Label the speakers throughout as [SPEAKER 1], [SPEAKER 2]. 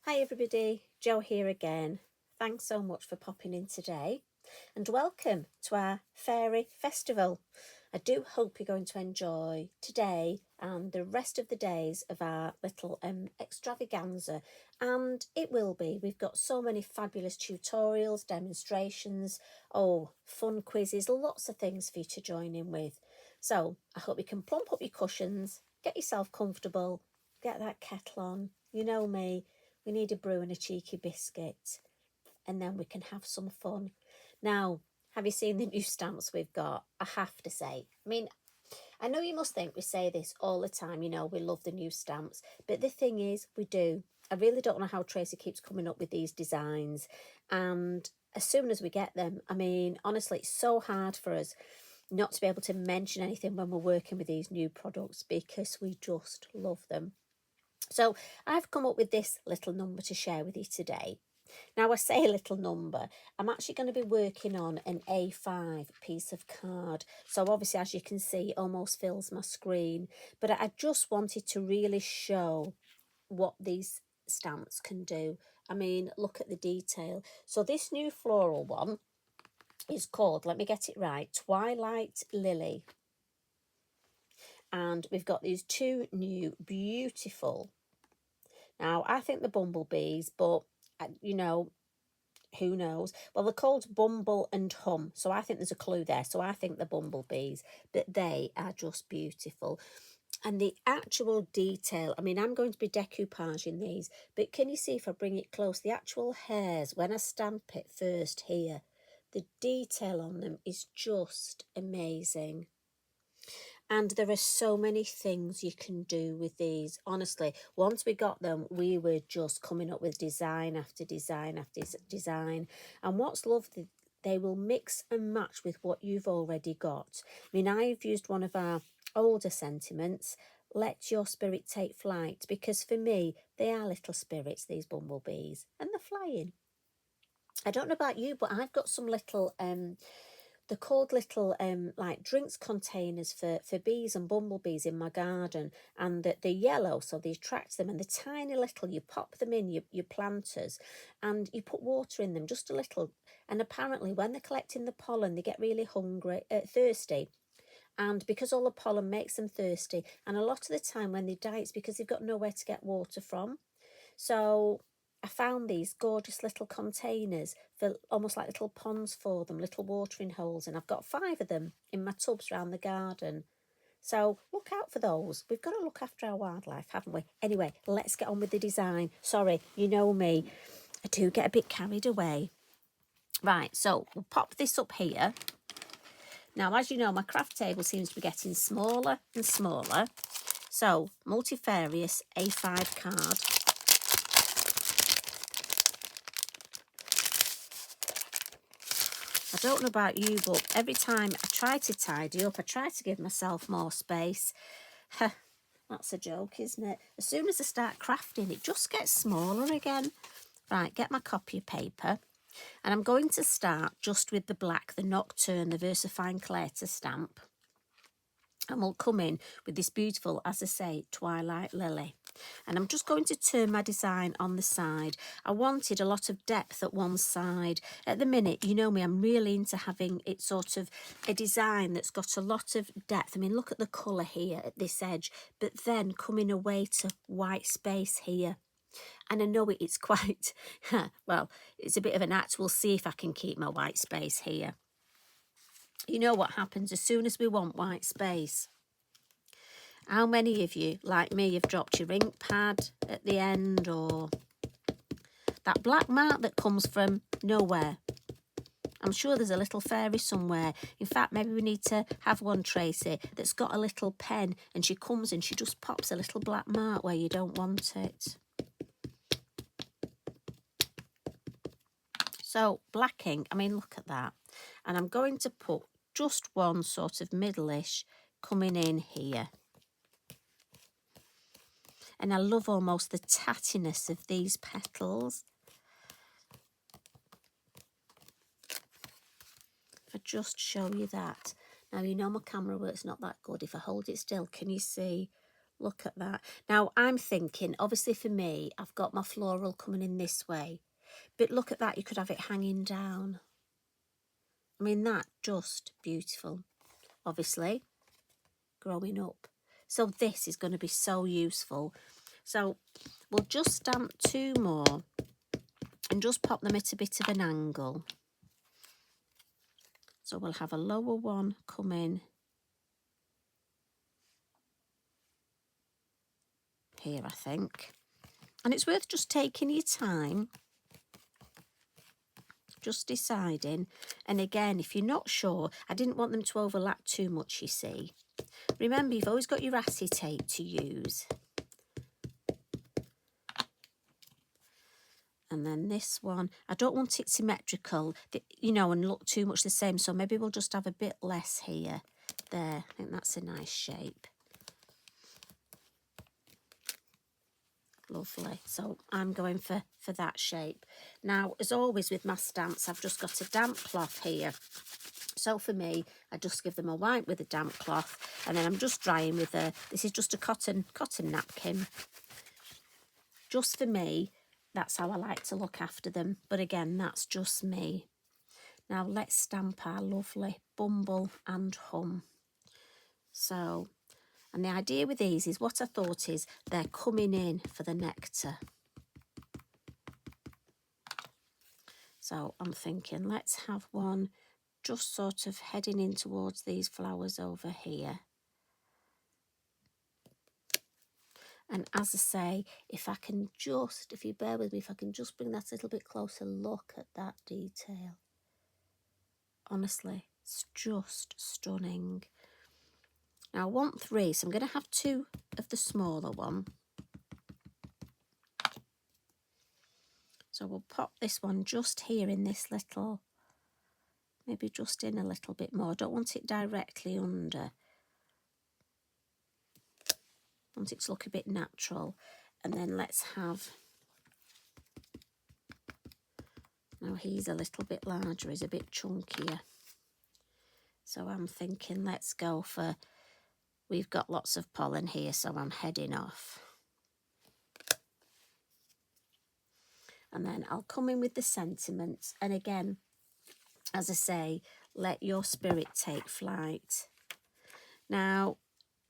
[SPEAKER 1] Hi everybody, Jo here again. Thanks so much for popping in today and welcome to our fairy festival. I do hope you're going to enjoy today and the rest of the days of our little extravaganza, and it will be. We've got so many fabulous tutorials, demonstrations, fun quizzes, lots of things for you to join in with. So I hope you can plump up your cushions, get yourself comfortable, get that kettle on. You know me, we need a brew and a cheeky biscuit, and then we can have some fun. Now, have you seen the new stamps we've got? I have to say, I know you must think we say this all the time, we love the new stamps, but the thing is, we do. I really don't know how Tracy keeps coming up with these designs, and as soon as we get them, honestly, it's so hard for us not to be able to mention anything when we're working with these new products because we just love them. So I've come up with this little number to share with you today. Now, I say a little number, I'm actually going to be working on an A5 piece of card. So obviously, as you can see, it almost fills my screen. But I just wanted to really show what these stamps can do. Look at the detail. So this new floral one is called, let me get it right, Twilight Lily. And we've got these two new beautiful. Now, I think the bumblebees, but who knows? Well, they're called Bumble and Hum, so I think there's a clue there. So I think the bumblebees, but they are just beautiful. And the actual detail, I'm going to be decoupaging these, but can you see if I bring it close, the actual hairs, when I stamp it first here, the detail on them is just amazing. And there are so many things you can do with these. Honestly, once we got them, we were just coming up with design after design after design. And what's lovely, they will mix and match with what you've already got. I've used one of our older sentiments, let your spirit take flight, because for me, they are little spirits, these bumblebees, and they're flying. I don't know about you, but I've got some little they're called little like drinks containers for bees and bumblebees in my garden, and they're yellow, so they attract them, and they're tiny little. You pop them in your planters and you put water in them, just a little, and apparently when they're collecting the pollen they get really thirsty, and because all the pollen makes them thirsty, and a lot of the time when they die it's because they've got nowhere to get water from. So I found these gorgeous little containers for almost like little ponds for them, little watering holes, and I've got 5 of them in my tubs around the garden. So look out for those. We've got to look after our wildlife, haven't we? Anyway, let's get on with the design. Sorry, you know me, I do get a bit carried away. Right, so we'll pop this up here. Now, as you know, my craft table seems to be getting smaller and smaller. So, multifarious A5 card. I don't know about you, but every time I try to tidy up, I try to give myself more space. That's a joke, isn't it? As soon as I start crafting, it just gets smaller again. Right, get my copy of paper. And I'm going to start just with the black, the Nocturne, the VersaFine Clarita stamp. And we'll come in with this beautiful, as I say, Twilight Lily. And I'm just going to turn my design on the side. I wanted a lot of depth at one side. At the minute, you know me, I'm really into having it sort of a design that's got a lot of depth. Look at the colour here at this edge, but then coming away to white space here. And I know it's quite, well, it's a bit of an act. We'll see if I can keep my white space here. You know what happens as soon as we want white space. How many of you, like me, have dropped your ink pad at the end, or that black mark that comes from nowhere? I'm sure there's a little fairy somewhere. In fact, maybe we need to have one, Tracy, that's got a little pen and she comes and she just pops a little black mark where you don't want it. So, black ink, look at that. And I'm going to put just one sort of middle-ish coming in here. And I love almost the tattiness of these petals. If I just show you that. Now, you know my camera work's not that good. If I hold it still, can you see? Look at that. Now, I'm thinking, obviously for me, I've got my floral coming in this way. But look at that, you could have it hanging down. I mean, that just beautiful. Obviously, growing up. So this is going to be so useful. So we'll just stamp 2 more and just pop them at a bit of an angle. So we'll have a lower one come in here, I think. And it's worth just taking your time, just deciding. And again, if you're not sure, I didn't want them to overlap too much, you see. Remember, you've always got your acetate to use. And then this one, I don't want it symmetrical, you know, and look too much the same. So maybe we'll just have a bit less here. There, I think that's a nice shape. Lovely. So I'm going for that shape. Now, as always with my stamps, I've just got a damp cloth here. So for me, I just give them a wipe with a damp cloth, and then I'm just drying with this is just a cotton napkin. Just for me, that's how I like to look after them. But again, that's just me. Now let's stamp our lovely Bumble and Hum. So, and the idea with these is what I thought is they're coming in for the nectar. So I'm thinking let's have one just sort of heading in towards these flowers over here. And as I say, if I can just, if you bear with me, if I can just bring that a little bit closer, look at that detail. Honestly, it's just stunning. Now I want 3, so I'm going to have 2 of the smaller one. So we'll pop this one just here in this little, maybe just in a little bit more. I don't want it directly under. I want it to look a bit natural. And then let's have, now he's a little bit larger, he's a bit chunkier. So I'm thinking let's go for, we've got lots of pollen here, so I'm heading off. And then I'll come in with the sentiments. And again, as I say, let your spirit take flight. Now,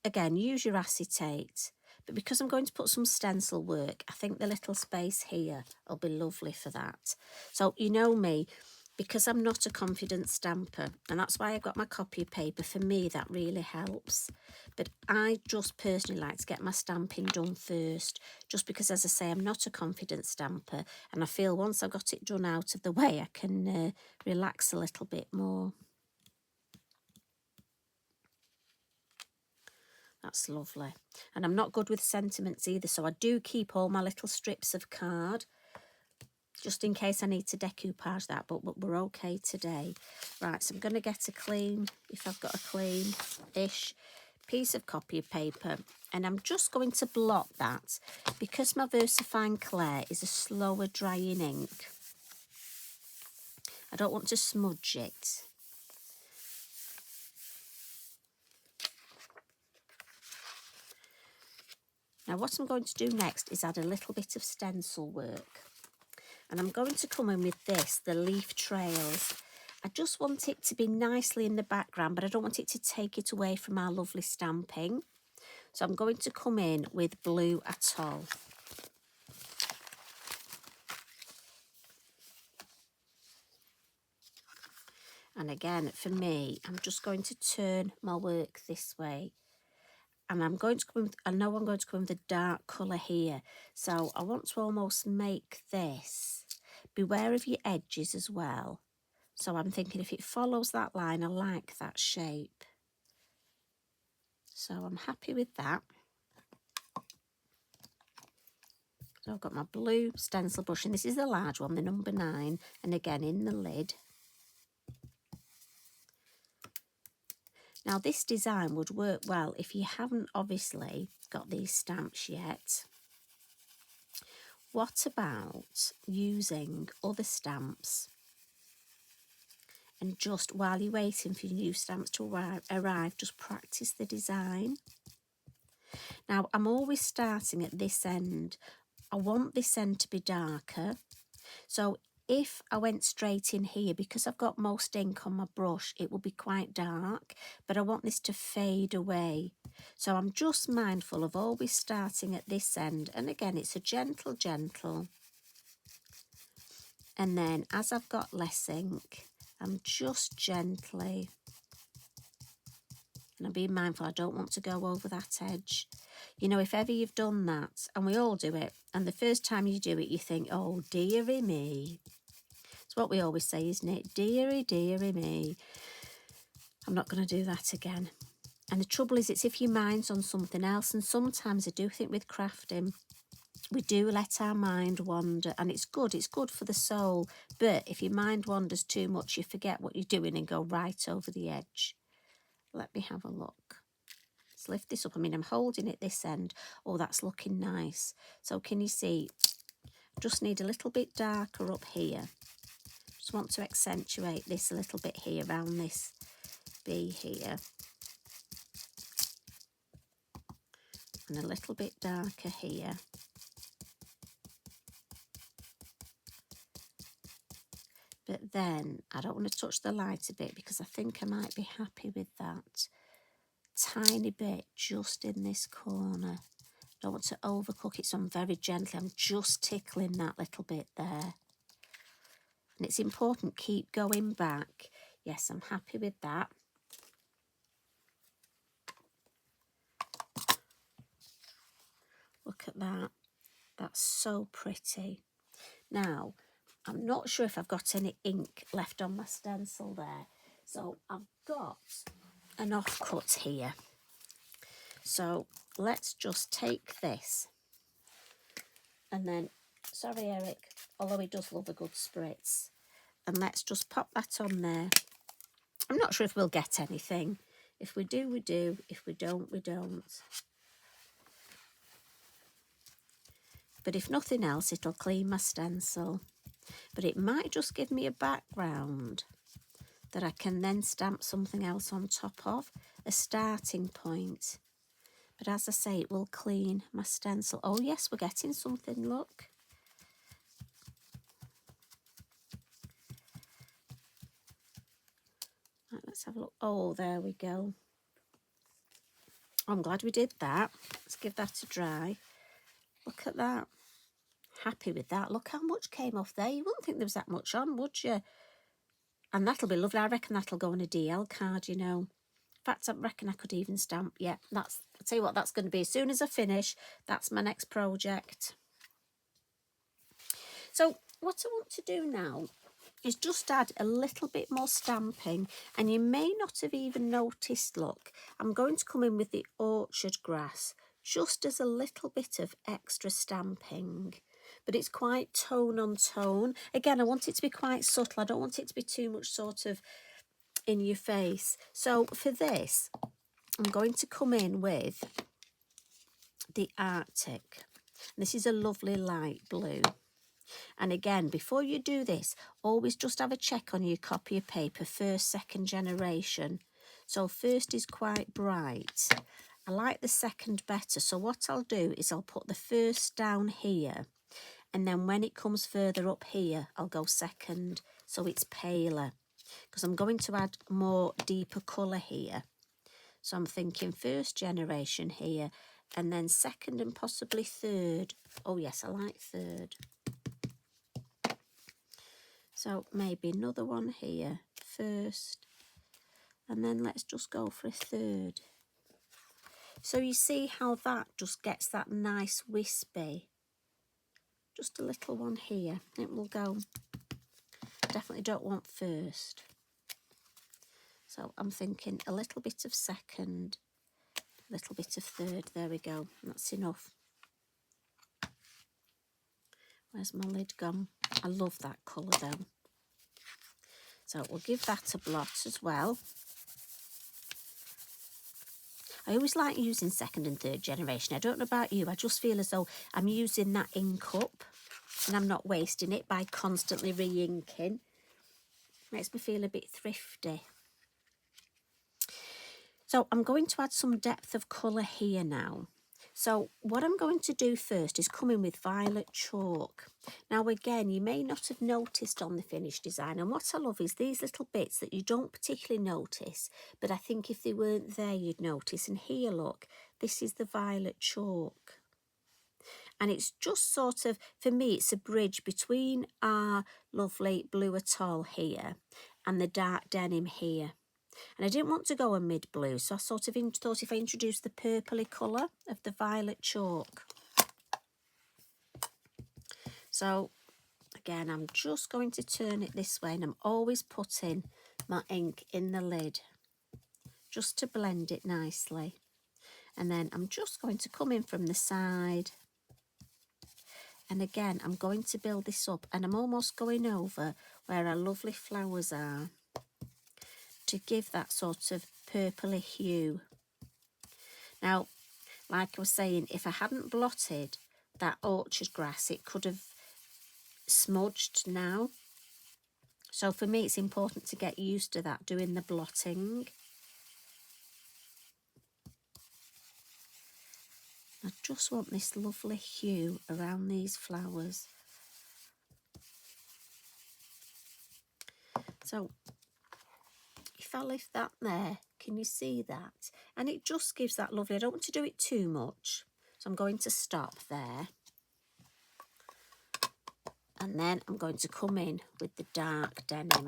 [SPEAKER 1] again, use your acetate. But because I'm going to put some stencil work, I think the little space here will be lovely for that. So, you know me, because I'm not a confident stamper, and that's why I've got my copy paper, for me that really helps. But I just personally like to get my stamping done first, just because, as I say, I'm not a confident stamper, and I feel once I've got it done out of the way, I can relax a little bit more. That's lovely. And I'm not good with sentiments either, so I do keep all my little strips of card, just in case I need to decoupage that, but we're okay today. Right, so I'm going to get a clean, if I've got a clean-ish piece of copy paper, and I'm just going to blot that, because my VersaFine Clair is a slower drying ink. I don't want to smudge it. Now what I'm going to do next is add a little bit of stencil work. And I'm going to come in with this, the leaf trails. I just want it to be nicely in the background, but I don't want it to take it away from our lovely stamping. So I'm going to come in with Blue Atoll. And again, for me, I'm just going to turn my work this way. And I'm going to come with, I know I'm going to come with a dark colour here. So I want to almost make this. Beware of your edges as well. So I'm thinking if it follows that line, I like that shape. So I'm happy with that. So I've got my blue stencil brush, and this is the large one, the number 9, and again in the lid. Now this design would work well if you haven't obviously got these stamps yet. What about using other stamps? And just while you're waiting for your new stamps to arrive, just practice the design. Now, I'm always starting at this end. I want this end to be darker. So if I went straight in here, because I've got most ink on my brush, it will be quite dark, but I want this to fade away. So I'm just mindful of always starting at this end. And again, it's a gentle, gentle. And then as I've got less ink, I'm just gently, and I'm being mindful, I don't want to go over that edge. You know, if ever you've done that, and we all do it, and the first time you do it, you think, oh, dearie me. It's what we always say, isn't it? Dearie, dearie me. I'm not going to do that again. And the trouble is, it's if your mind's on something else, and sometimes I do think with crafting, we do let our mind wander, and it's good for the soul, but if your mind wanders too much, you forget what you're doing and go right over the edge. Let me have a look. Let's lift this up. I mean, I'm holding it this end. Oh, that's looking nice. So can you see? Just need a little bit darker up here. Just want to accentuate this a little bit here around this bee here. And a little bit darker here. But then I don't want to touch the light a bit because I think I might be happy with that. Tiny bit just in this corner. Don't want to overcook it, so I'm very gently. I'm just tickling that little bit there. And it's important, keep going back. Yes, I'm happy with that. Look at that. That's so pretty. Now, I'm not sure if I've got any ink left on my stencil there. So I've got an offcut here. So let's just take this. And then, sorry Eric, although he does love a good spritz. And let's just pop that on there. I'm not sure if we'll get anything. If we do, we do. If we don't, we don't. But if nothing else, it'll clean my stencil. But it might just give me a background that I can then stamp something else on top of, a starting point. But as I say, it will clean my stencil. Oh yes, we're getting something, look. Right, let's have a look. Oh, there we go. I'm glad we did that. Let's give that a dry. Look at that. Happy with that. Look how much came off there. You wouldn't think there was that much on, would you? And that'll be lovely. I reckon that'll go on a DL card, you know. In fact, I reckon I could even stamp. Yeah, I'll tell you what that's going to be. As soon as I finish, that's my next project. So what I want to do now is just add a little bit more stamping, and you may not have even noticed, look, I'm going to come in with the orchard grass just as a little bit of extra stamping, but it's quite tone on tone. Again, I want it to be quite subtle. I don't want it to be too much sort of in your face. So for this, I'm going to come in with the Arctic. This is a lovely light blue. And again, before you do this, always just have a check on your copy of paper, first, second generation. So first is quite bright. I like the second better. So what I'll do is I'll put the first down here. And then when it comes further up here, I'll go second. So it's paler. Because I'm going to add more deeper colour here. So I'm thinking first generation here. And then second and possibly third. Oh yes, I like third. So maybe another one here first, and then let's just go for a third. So you see how that just gets that nice wispy. Just a little one here. It will go. Definitely don't want first. So I'm thinking a little bit of second, a little bit of third. There we go. That's enough. Where's my lid gone? I love that colour though. So we'll give that a blot as well. I always like using second and third generation. I don't know about you, I just feel as though I'm using that ink up and I'm not wasting it by constantly re-inking. Makes me feel a bit thrifty. So I'm going to add some depth of colour here now. So what I'm going to do first is come in with violet chalk. Now again, you may not have noticed on the finished design, and what I love is these little bits that you don't particularly notice, but I think if they weren't there you'd notice. And here, look, this is the violet chalk. And it's just sort of, for me, it's a bridge between our lovely blue atoll here and the dark denim here. And I didn't want to go a mid-blue, so I sort of thought if I introduced the purpley colour of the violet chalk. So, again, I'm just going to turn it this way, and I'm always putting my ink in the lid just to blend it nicely. And then I'm just going to come in from the side. And again, I'm going to build this up, and I'm almost going over where our lovely flowers are to give that sort of purpley hue. Now, like I was saying, if I hadn't blotted that orchard grass, it could have smudged now. So for me, it's important to get used to that, doing the blotting. I just want this lovely hue around these flowers. So if I lift that there, can you see that? And it just gives that lovely, I don't want to do it too much, so I'm going to stop there. And then I'm going to come in with the dark denim.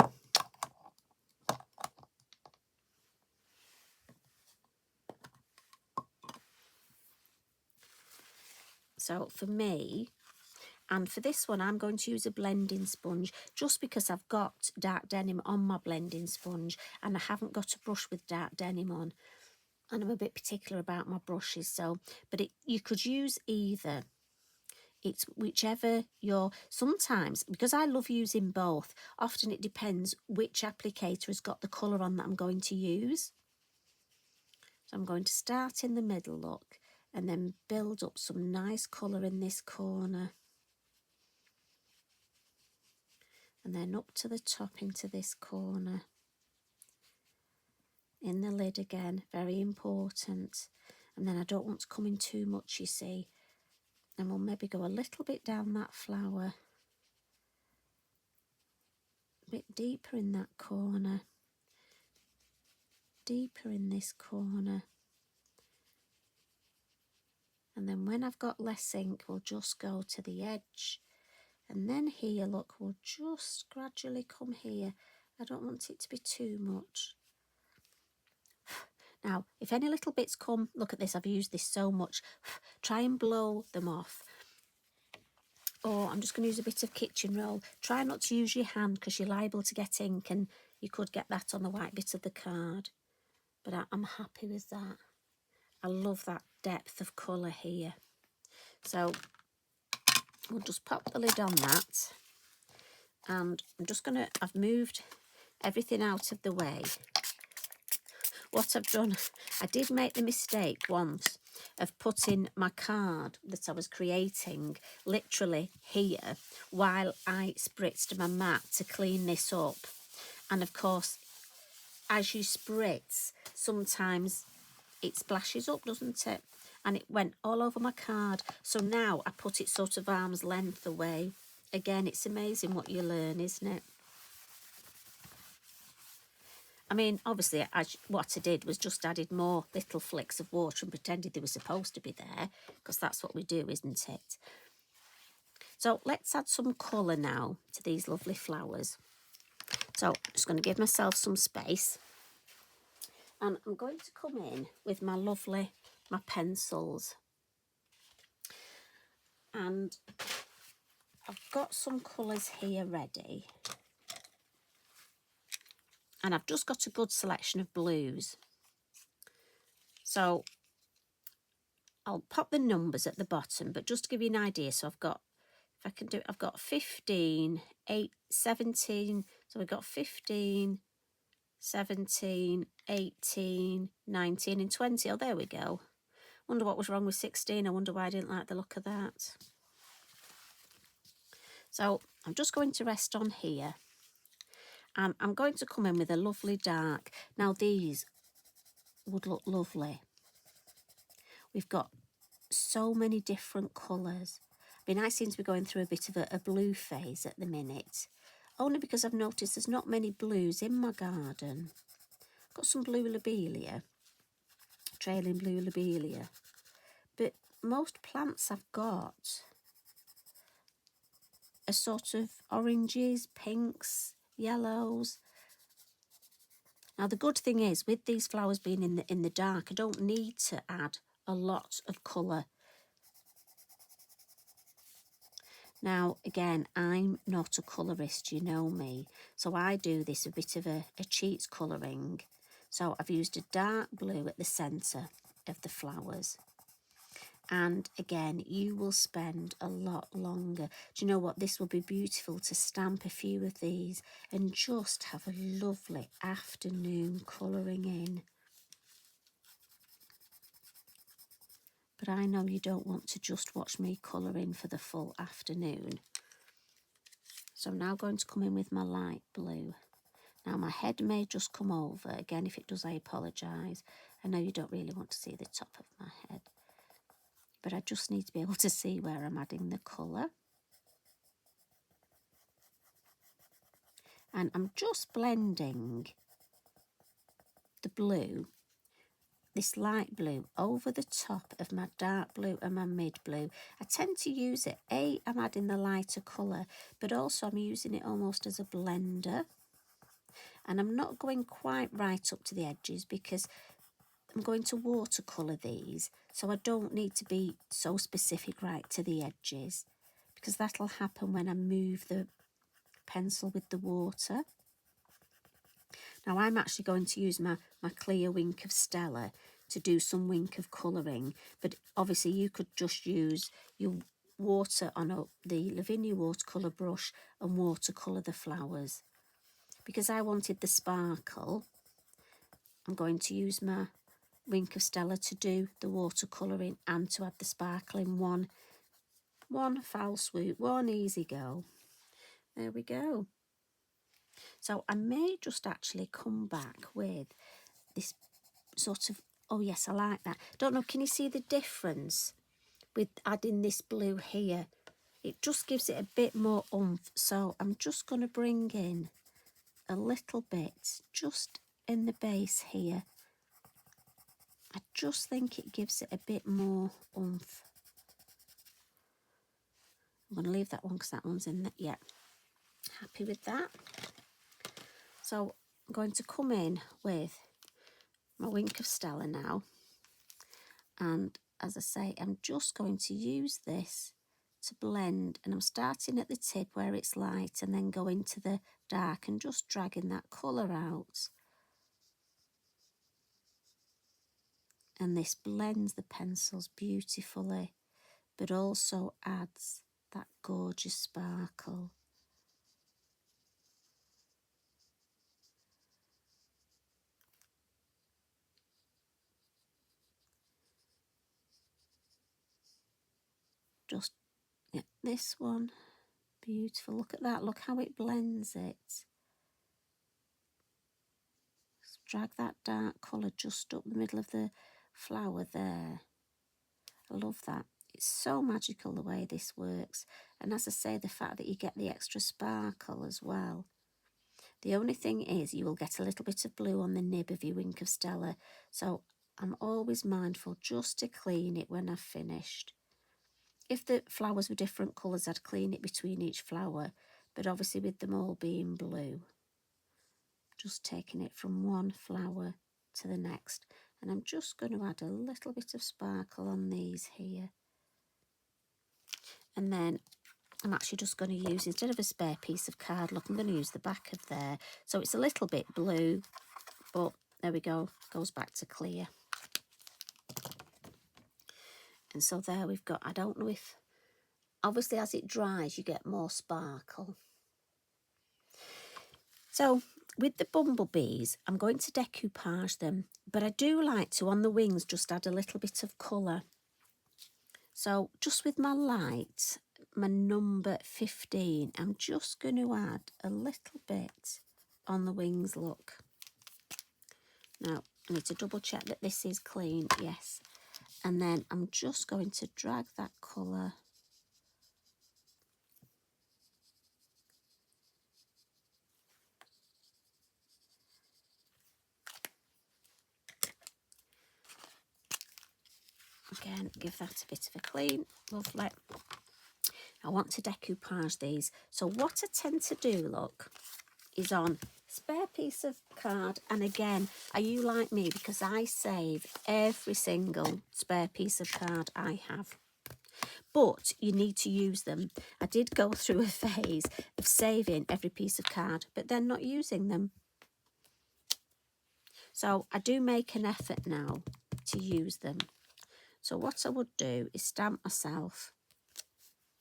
[SPEAKER 1] So for me, and for this one, I'm going to use a blending sponge just because I've got dark denim on my blending sponge and I haven't got a brush with dark denim on. And I'm a bit particular about my brushes, so, but you could use either. It's whichever sometimes, because I love using both, often it depends which applicator has got the colour on that I'm going to use. So I'm going to start in the middle, look, and then build up some nice colour in this corner. And then up to the top into this corner. In the lid again, very important. And then I don't want to come in too much, you see. And we'll maybe go a little bit down that flower. A bit deeper in that corner. Deeper in this corner. And then when I've got less ink, we'll just go to the edge. And then here, look, we'll just gradually come here. I don't want it to be too much. Now, if any little bits come, look at this, I've used this so much. Try and blow them off. Or I'm just going to use a bit of kitchen roll. Try not to use your hand because you're liable to get ink and you could get that on the white bit of the card. But I'm happy with that. I love that depth of colour here. So we'll just pop the lid on that. And I'm just going to, I've moved everything out of the way. What I've done, I did make the mistake once of putting my card that I was creating literally here while I spritzed my mat to clean this up. And of course, as you spritz, sometimes it splashes up, doesn't it? And it went all over my card. So now I put it sort of arm's length away. Again, it's amazing what you learn, isn't it? I mean, obviously, what I did was just added more little flicks of water and pretended they were supposed to be there, because that's what we do, isn't it? So let's add some colour now to these lovely flowers. So I'm just going to give myself some space. And I'm going to come in with my pencils. And I've got some colours here ready. And I've just got a good selection of blues. So I'll pop the numbers at the bottom, but just to give you an idea, so I've got, if I can do it, I've got 15, 8, 17, so we've got 15, 17, 18, 19 and 20. Oh, there we go. Wonder what was wrong with 16. I wonder why I didn't like the look of that. So I'm just going to rest on here. I'm going to come in with a lovely dark. Now these would look lovely. We've got so many different colours. I mean, I seem to be going through a bit of a blue phase at the minute, only because I've noticed there's not many blues in my garden. Got some blue lobelia, trailing blue lobelia, but most plants I've got are sort of oranges, pinks, yellows. Now the good thing is, with these flowers being in the dark, I don't need to add a lot of colour. Now, again, I'm not a colourist, you know me, so I do this a bit of a cheats colouring. So I've used a dark blue at the centre of the flowers. And again, you will spend a lot longer. Do you know what? This will be beautiful to stamp a few of these and just have a lovely afternoon colouring in. But I know you don't want to just watch me colour in for the full afternoon. So I'm now going to come in with my light blue. Now my head may just come over. Again, if it does, I apologise. I know you don't really want to see the top of my head, but I just need to be able to see where I'm adding the colour. And I'm just blending the blue, this light blue, over the top of my dark blue and my mid blue. I tend to use it, I'm adding the lighter colour, but also I'm using it almost as a blender. And I'm not going quite right up to the edges because I'm going to watercolour these, so I don't need to be so specific right to the edges, because that'll happen when I move the pencil with the water. Now I'm actually going to use my clear Wink of Stella to do some wink of colouring, but obviously you could just use your water on the Lavinia watercolour brush and watercolour the flowers. Because I wanted the sparkle, I'm going to use my Wink of Stella to do the watercolouring and to add the sparkle in one foul swoop, one easy go. There we go. So I may just actually come back with this sort of, oh yes, I like that. Don't know, can you see the difference with adding this blue here? It just gives it a bit more oomph. So I'm just going to bring in a little bit just in the base here. I just think it gives it a bit more oomph. I'm going to leave that one because that one's in there. Yeah, happy with that. So I'm going to come in with my Wink of Stella now. And as I say, I'm just going to use this to blend. And I'm starting at the tip where it's light and then going to the dark and just dragging that colour out. And this blends the pencils beautifully, but also adds that gorgeous sparkle. Just get this one, beautiful. Look at that, look how it blends it. Just drag that dark colour just up the middle of the flower there. I love that. It's so magical the way this works. And as I say, the fact that you get the extra sparkle as well. The only thing is you will get a little bit of blue on the nib of your Wink of Stella. So I'm always mindful just to clean it when I've finished. If the flowers were different colours, I'd clean it between each flower. But obviously with them all being blue, just taking it from one flower to the next. And I'm just going to add a little bit of sparkle on these here. And then I'm actually just going to use, instead of a spare piece of card, look, I'm going to use the back of there. So it's a little bit blue, but there we go, goes back to clear. And so there we've got, I don't know if, obviously as it dries, you get more sparkle. So with the bumblebees, I'm going to decoupage them, but I do like to, on the wings, just add a little bit of colour. So just with my light, my number 15, I'm just going to add a little bit on the wings, look. Now, I need to double check that this is clean. Yes, And then I'm just going to drag that colour again, give that a bit of a clean. Lovely. I want to decoupage these. So what I tend to do, look, is on spare piece of card. And again, are you like me? Because I save every single spare piece of card I have. But you need to use them. I did go through a phase of saving every piece of card, but then not using them. So I do make an effort now to use them. So what I would do is stamp myself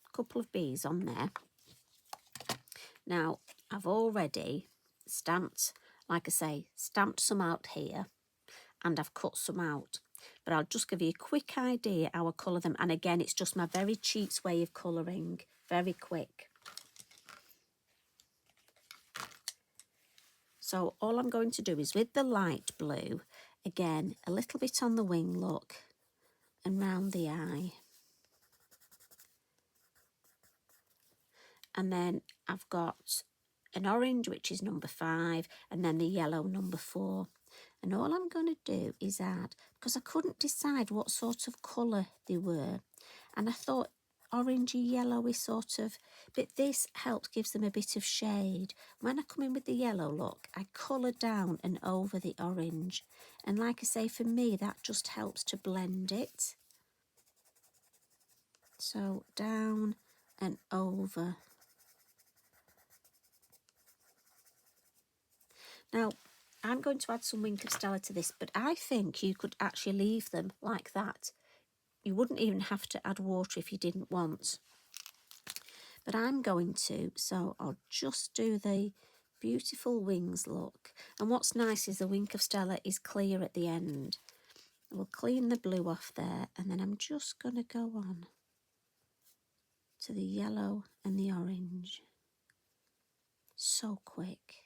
[SPEAKER 1] a couple of bees on there. Now, I've already stamped, like I say, stamped some out here, and I've cut some out. But I'll just give you a quick idea how I colour them. And again, it's just my very cheats way of colouring, very quick. So all I'm going to do is with the light blue, again, a little bit on the wing, look, and round the eye. And then I've got an orange, which is number 5, and then the yellow, number 4. And all I'm going to do is add, because I couldn't decide what sort of colour they were. And I thought orangey yellowy sort of, but this helps, gives them a bit of shade. When I come in with the yellow, look, I colour down and over the orange. And like I say, for me, that just helps to blend it. So down and over. Now, I'm going to add some Wink of Stella to this, but I think you could actually leave them like that. You wouldn't even have to add water if you didn't want. But I'm going to, so I'll just do the beautiful wings, look. And what's nice is the Wink of Stella is clear at the end. We'll clean the blue off there, and then I'm just going to go on to the yellow and the orange. So quick.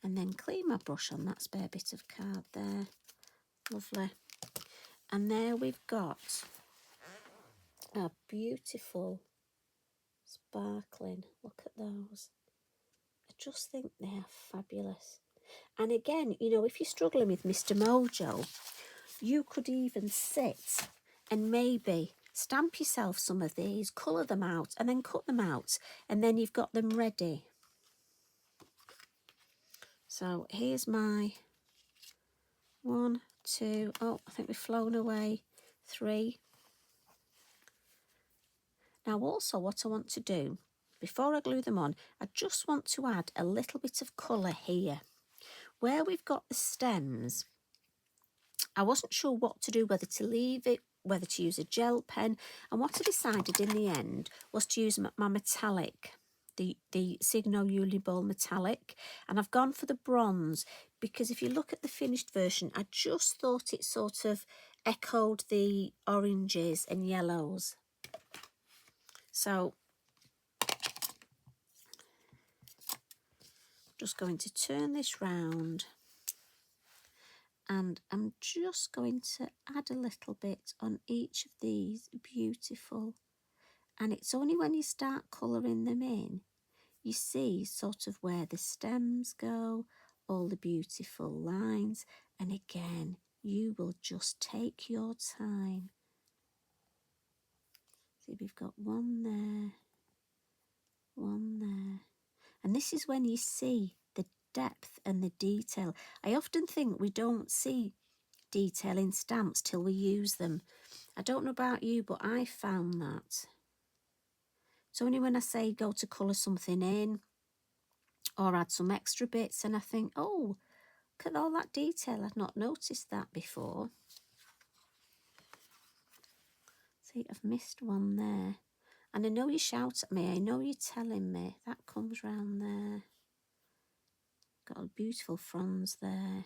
[SPEAKER 1] And then clean my brush on that spare bit of card there. Lovely. And there we've got a beautiful sparkling. Look at those. I just think they're fabulous. And again, you know, if you're struggling with Mr. Mojo, you could even sit and maybe stamp yourself some of these, colour them out, and then cut them out. And then you've got them ready. So here's my 1, 2, oh, I think we've flown away, 3. Now also what I want to do, before I glue them on, I just want to add a little bit of colour here. Where we've got the stems, I wasn't sure what to do, whether to leave it, whether to use a gel pen. And what I decided in the end was to use my metallic, the Signo Uniball metallic. And I've gone for the bronze because if you look at the finished version, I just thought it sort of echoed the oranges and yellows. So just going to turn this round, and I'm just going to add a little bit on each of these. Beautiful. And it's only when you start colouring them in, you see sort of where the stems go, all the beautiful lines. And again, you will just take your time. See, we've got one there, one there. And this is when you see the depth and the detail. I often think we don't see detail in stamps till we use them. I don't know about you, but I found that. So only when I say go to colour something in or add some extra bits, and I think, oh, look at all that detail. I've not noticed that before. See, I've missed one there. And I know you shout at me. I know you're telling me. That comes round there. Got a beautiful fronds there.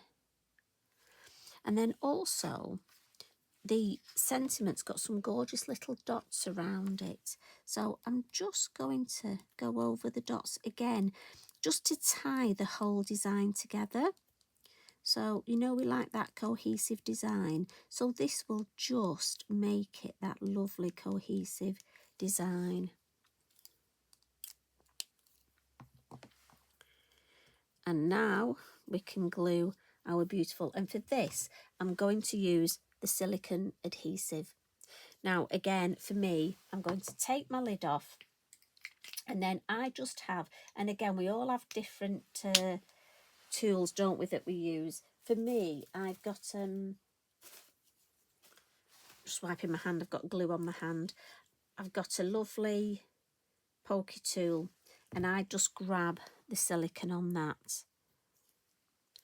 [SPEAKER 1] And then also, the sentiment's got some gorgeous little dots around it. So I'm just going to go over the dots again, just to tie the whole design together. So, you know, we like that cohesive design. So this will just make it that lovely cohesive design. And now we can glue our beautiful, and for this, I'm going to use the silicone adhesive. Now, again, for me, I'm going to take my lid off, and then I just have, and again, we all have different tools, don't we, that we use. For me, I've got, just wiping my hand, I've got glue on my hand. I've got a lovely pokey tool, and I just grab the silicone on that.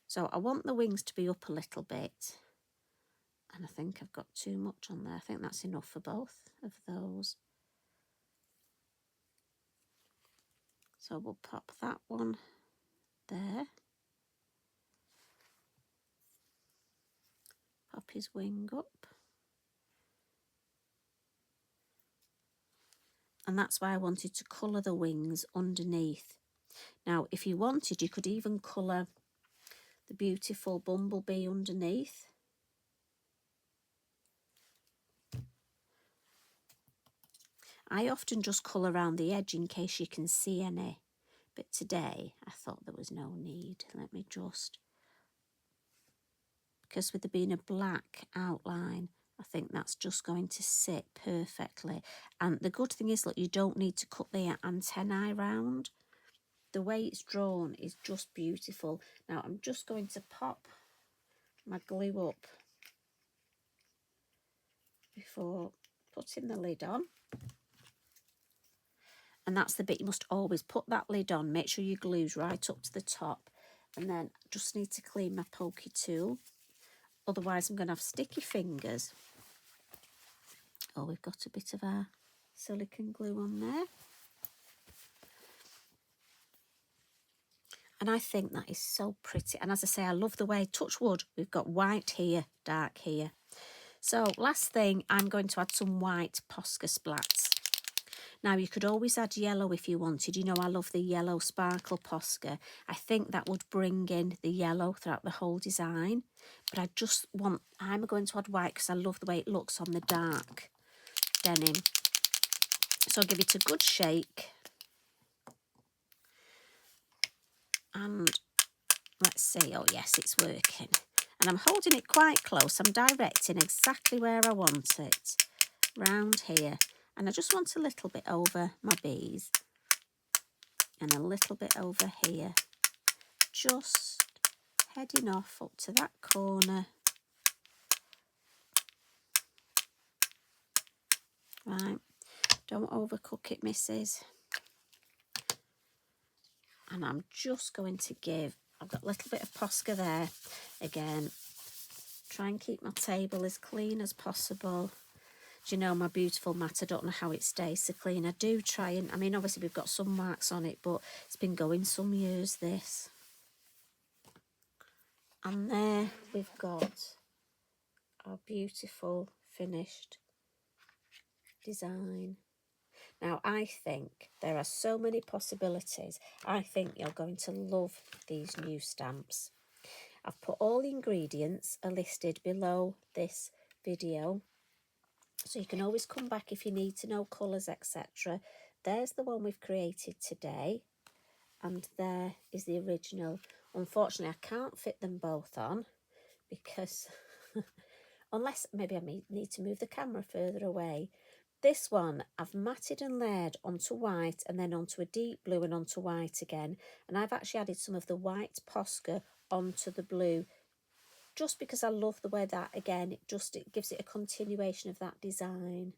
[SPEAKER 1] So I want the wings to be up a little bit, and I think I've got too much on there. I think that's enough for both of those. So we'll pop that one there. Pop his wing up. And that's why I wanted to colour the wings underneath. Now, if you wanted, you could even colour the beautiful bumblebee underneath. I often just colour around the edge in case you can see any. But today, I thought there was no need. Let me just... Because with there being a black outline, I think that's just going to sit perfectly. And the good thing is, look, you don't need to cut the antennae round. The way it's drawn is just beautiful. Now, I'm just going to pop my glue up before putting the lid on. And that's the bit you must always put that lid on. Make sure your glue's right up to the top. And then just need to clean my pokey tool. Otherwise, I'm going to have sticky fingers. Oh, we've got a bit of our silicone glue on there. And I think that is so pretty. And as I say, I love the way, touch wood, we've got white here, dark here. So last thing, I'm going to add some white Posca splats. Now, you could always add yellow if you wanted. You know, I love the yellow sparkle Posca. I think that would bring in the yellow throughout the whole design. But I just want, I'm going to add white because I love the way it looks on the dark denim. So I'll give it a good shake. And let's see, oh yes, it's working. And I'm holding it quite close. I'm directing exactly where I want it, round here. And I just want a little bit over my bees and a little bit over here. Just heading off up to that corner. Right, don't overcook it, missus. And I'm just going to give, I've got a little bit of Posca there. Again, try and keep my table as clean as possible. Do you know, my beautiful mat, I don't know how it stays so clean. I do try and, I mean, obviously we've got some marks on it, but it's been going some years, this. And there we've got our beautiful finished design. Now, I think there are so many possibilities. I think you're going to love these new stamps. I've put all the ingredients are listed below this video. So you can always come back if you need to know colours, etc. There's the one we've created today. And there is the original. Unfortunately, I can't fit them both on because unless maybe I need to move the camera further away. This one I've matted and layered onto white and then onto a deep blue and onto white again. And I've actually added some of the white Posca onto the blue just because I love the way that, again, it gives it a continuation of that design.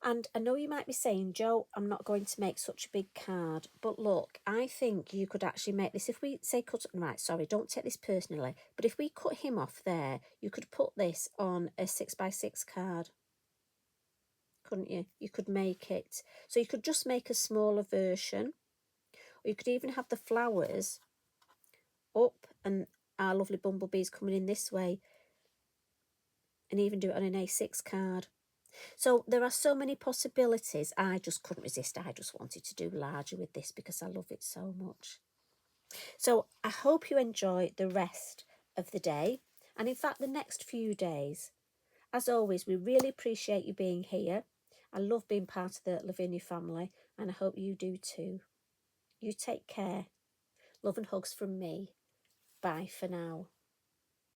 [SPEAKER 1] And I know you might be saying, Jo, I'm not going to make such a big card. But look, I think you could actually make this. If we say cut, right, sorry, don't take this personally. But if we cut him off there, you could put this on a 6x6 card. Couldn't you? You could make it. So you could just make a smaller version. Or you could even have the flowers up and our lovely bumblebees coming in this way. And even do it on an A6 card. So there are so many possibilities. I just couldn't resist. I just wanted to do larger with this because I love it so much. So I hope you enjoy the rest of the day, and in fact the next few days. As always, we really appreciate you being here. I love being part of the Lavinia family, and I hope you do too. You take care. Love and hugs from me. Bye for now.